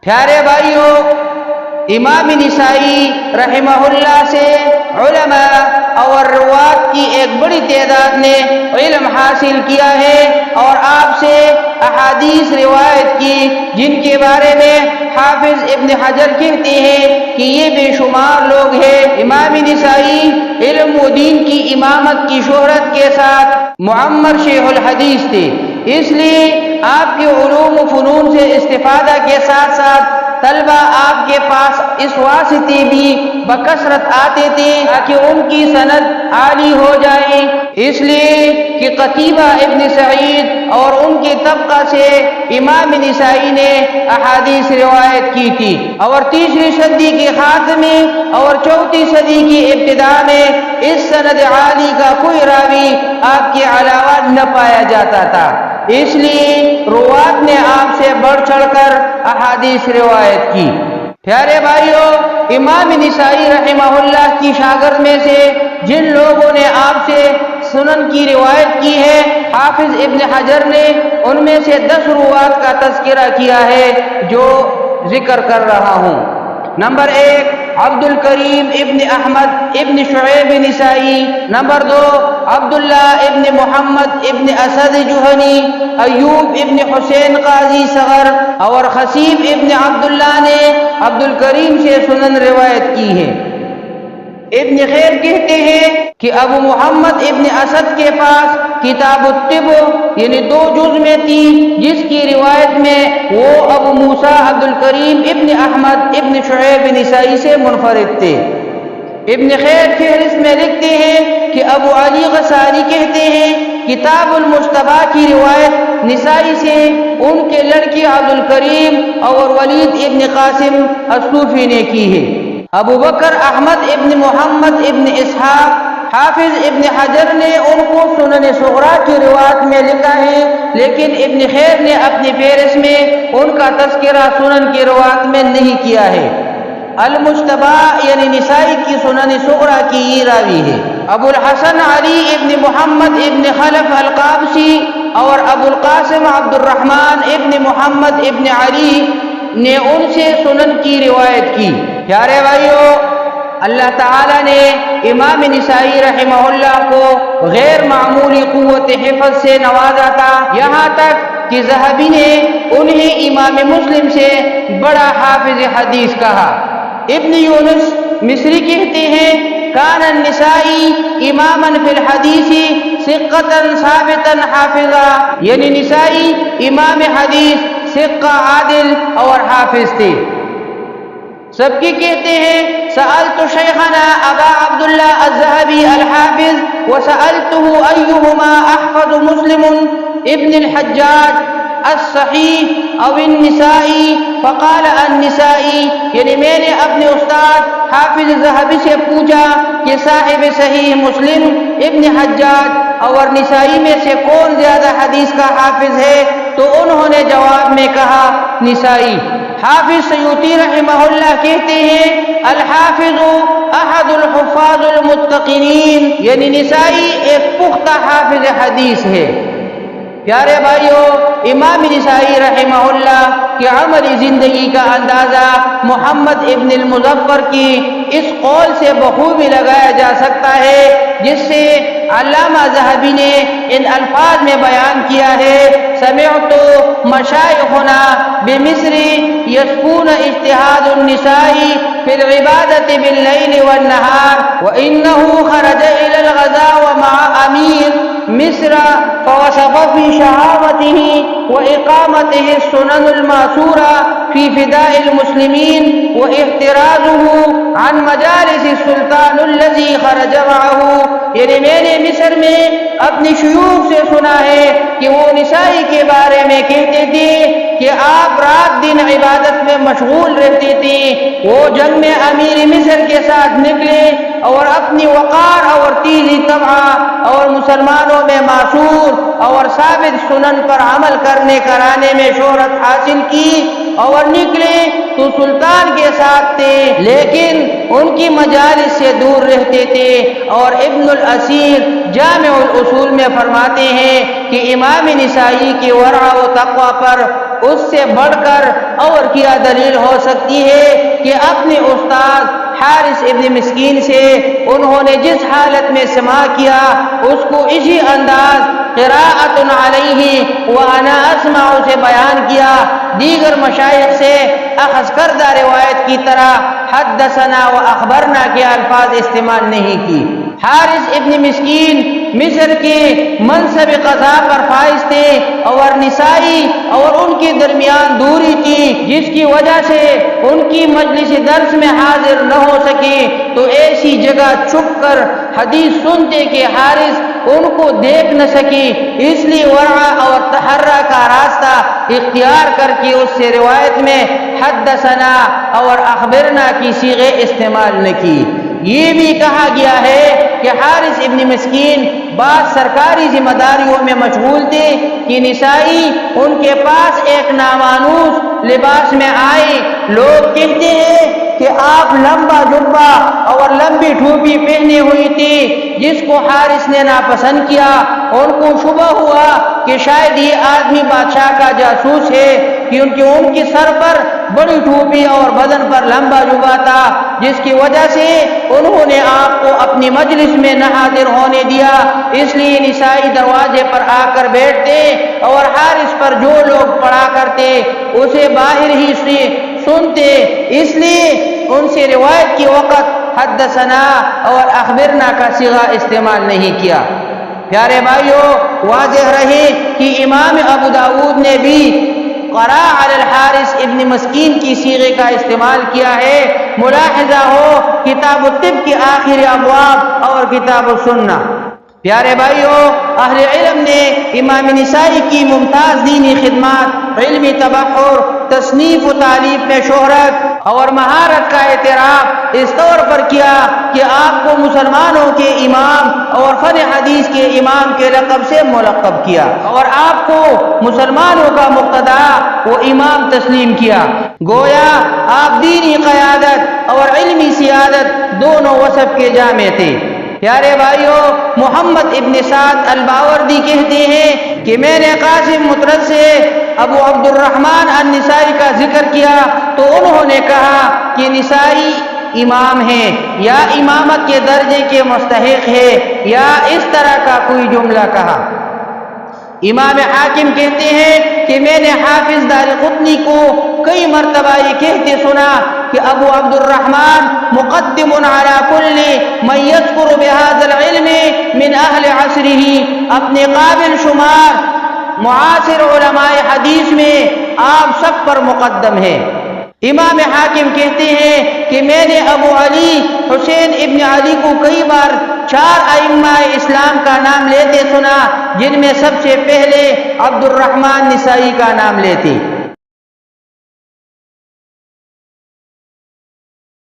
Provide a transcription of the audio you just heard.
پیارے بھائیوں، امام نسائی رحمہ اللہ سے علماء اور روات کی ایک بڑی تعداد نے علم حاصل کیا ہے اور آپ سے احادیث روایت کی، جن کے بارے میں حافظ ابن حجر کہتے ہیں کہ یہ بے شمار لوگ ہیں۔ امام نسائی علم و دین کی امامت کی شہرت کے ساتھ معمر شیخ الحدیث تھے، اس لیے آپ کے علوم و فنون سے استفادہ کے ساتھ ساتھ طلبہ آپ کے پاس اس واسطے بھی بکثرت آتے تھے تاکہ ان کی سند عالی ہو جائے، اس لیے کہ قتیبہ ابن سعید اور ان کے طبقہ سے امام نسائی نے احادیث روایت کی تھی، اور تیسری صدی کے خاتمے اور چوتھی صدی کی ابتدا میں اس سند عالی کا کوئی راوی آپ کے علاوہ نہ پایا جاتا تھا، اس لیے روات نے آپ سے بڑھ چڑھ کر احادیث روایت کی۔ پیارے بھائیوں، امام نسائی رحمہ اللہ کی شاگرد میں سے جن لوگوں نے آپ سے سنن کی روایت کی ہے، حافظ ابن حجر نے ان میں سے 10 روات کا تذکرہ کیا ہے جو ذکر کر رہا ہوں۔ نمبر 1 عبد الکریم ابن احمد ابن شعیب نسائی، نمبر 2 عبداللہ ابن محمد ابن اسد جوہنی، ایوب ابن حسین قاضی صغر اور خصیب ابن عبداللہ نے عبد الکریم سے سنن روایت کی ہے۔ ابن خیر کہتے ہیں کہ ابو محمد ابن اسد کے پاس کتاب الطب یعنی 2 جز میں تھی، جس کی روایت میں وہ ابو موسیٰ عبد الکریم ابن احمد ابن شعیب نسائی سے منفرد تھے۔ ابن خیر فہرست میں لکھتے ہیں کہ ابو علی غساری کہتے ہیں کتاب المجتبیٰ کی روایت نسائی سے ان کے لڑکی عبد الکریم اور ولید ابن قاسم الصوفی نے کی ہے۔ ابو بکر احمد ابن محمد ابن اسحاق، حافظ ابن حجر نے ان کو سنن صغریٰ کی روایت میں لکھا ہے، لیکن ابن خیر نے اپنی فہرست میں ان کا تذکرہ سنن کی روایت میں نہیں کیا ہے۔ المجتبیٰ یعنی نسائی کی سنن صغریٰ کی یہ راوی ہے۔ ابو الحسن علی ابن محمد ابن خلف القابسی اور ابو القاسم عبد الرحمن ابن محمد ابن علی نے ان سے سنن کی روایت کی۔ پیارے بھائیوں، اللہ تعالیٰ نے امام نسائی رحمہ اللہ کو غیر معمولی قوت حفظ سے نوازا تھا، یہاں تک کہ ذہبی نے انہیں امام مسلم سے بڑا حافظ حدیث کہا۔ ابن یونس مصری کہتے ہیں کان النسائی اماما فی الحدیث ثقتا ثابتا حافظا، یعنی نسائی امام حدیث ثقہ عادل اور حافظ تھے۔ سب کی کہتے ہیں سألت شیخنا ابا عبداللہ الذہبی الحافظ وسألته ایہما احفظ مسلم ابن الحجاج الصحیح او النسائی فقال النسائی، یعنی میں نے اپنے استاد حافظ ذہبی سے پوچھا کہ صاحب صحیح مسلم ابن حجاج اور نسائی میں سے کون زیادہ حدیث کا حافظ ہے، تو انہوں نے جواب میں کہا نسائی۔ حافظ سیوطی رحمہ اللہ کہتے ہیں الحافظ احد الحفاظ المتقنین، یعنی نسائی ایک پختہ حافظ حدیث ہے۔ پیارے بھائیوں، امام نسائی رحمہ اللہ کی عملی زندگی کا اندازہ محمد ابن المظفر کی اس قول سے بخوبی لگایا جا سکتا ہے جس سے علامہ ذہبی نے ان الفاظ میں بیان کیا ہے سمعت مشائخنا بمصر یسکون اجتہاد النساء فی العبادة باللیل والنہار وإنه خرج إلى الغزاء مع امیر مصر فوصف في شهامته وإقامته السنن المأثورة في فداء المسلمين واحترازه عن مجالس السلطان الذي خرج معه، یعنی میں نے مصر میں اپنی شیوخ سے سنا ہے کہ وہ نسائی کے بارے میں کہتے تھے کہ آپ رات دن عبادت میں مشغول رہتے تھے، وہ جنگ میں امیر مصر کے ساتھ نکلے اور اپنی وقار اور تیزی طبع اور مسلمانوں میں معصور اور ثابت سنن پر عمل کرنے کرانے میں شہرت حاصل کی اور نکلے تو سلطان کے ساتھ تھے لیکن ان کی مجالس سے دور رہتے تھے۔ اور ابن الاسیر جامع الاصول میں فرماتے ہیں کہ امام نسائی کی ورع و تقوی پر اس سے بڑھ کر اور کیا دلیل ہو سکتی ہے کہ اپنے استاد حارث ابن مسکین سے انہوں نے جس حالت میں سماع کیا اس کو اسی انداز قراءۃ علیہ وانا اسمع سے بیان کیا، دیگر مشائخ سے اخذ کردہ روایت کی طرح حدثنا و اخبرنا کے الفاظ استعمال نہیں کی۔ حارث ابن مسکین مصر کے منصب قضا پر فائز تھے اور نسائی اور ان کے درمیان دوری تھی، جس کی وجہ سے ان کی مجلس درس میں حاضر نہ ہو سکے، تو ایسی جگہ چھپ کر حدیث سنتے کہ حارث ان کو دیکھ نہ سکی، اس لیے ورع اور تحرہ کا راستہ اختیار کر کے اس سے روایت میں حدثنا اور اخبرنا کی صیغے استعمال نہ کی۔ یہ بھی کہا گیا ہے کہ حارث ابن مسکین بعض سرکاری ذمہ داریوں میں مشغول تھے کہ نسائی ان کے پاس ایک نامانوس لباس میں آئے، لوگ کہتے ہیں کہ آپ لمبا جبہ اور لمبی ٹوپی پہنے ہوئی تھی، جس کو حارث نے ناپسند کیا۔ ان کو شبہ ہوا کہ شاید یہ آدمی بادشاہ کا جاسوس ہے، کیونکہ ان کی سر پر بڑی ٹوپی اور بدن پر لمبا جبہ تھا، جس کی وجہ سے انہوں نے آپ کو اپنی مجلس میں نہ حاضر ہونے دیا۔ اس لیے نسائی دروازے پر آ کر بیٹھتے اور حارث پر جو لوگ پڑھا کرتے اسے باہر ہی سے سنتے، اس لیے ان سے روایت کے وقت حدثنا اور اخبرنا کا صیغہ استعمال نہیں کیا۔ پیارے بھائیو، واضح رہے کہ امام ابو داؤد نے بھی قرأ علی الحارث ابن مسکین کی صیغے کا استعمال کیا ہے۔ ملاحظہ ہو کتاب الطب کے آخری ابواب اور کتاب السنہ۔ پیارے بھائیو، اہل علم نے امام نسائی کی ممتاز دینی خدمات، علمی تبحر، تصنیف و تعلیف میں شہرت اور مہارت کا اعتراف اس طور پر کیا کہ آپ کو مسلمانوں کے امام اور فن حدیث کے امام کے لقب سے ملقب کیا، اور آپ کو مسلمانوں کا مقتدا و امام تسلیم کیا۔ گویا آپ دینی قیادت اور علمی سیادت دونوں وصف کے جامع تھے۔ پیارے بھائیو، محمد ابن سعد الباوردی کہتے ہیں کہ میں نے قاسم مطرد سے ابو عبد الرحمن النسائی کا ذکر کیا تو انہوں نے کہا کہ نسائی امام ہیں یا امامت کے درجے کے مستحق ہے، یا اس طرح کا کوئی جملہ کہا۔ امام حاکم کہتے ہیں کہ میں نے حافظ دارقطنی کو کئی مرتبہ یہ کہتے سنا کہ ابو عبد الرحمن مقدم علی کل من یذکر بهذا العلم من اہل عصرہ، اپنے قابل شمار معاصر علماء حدیث میں آپ سب پر مقدم ہے۔ امام حاکم کہتے ہیں کہ میں نے ابو علی حسین ابن علی کو کئی بار 4 ائمہ اسلام کا نام لیتے سنا، جن میں سب سے پہلے عبد الرحمن نسائی کا نام لیتے۔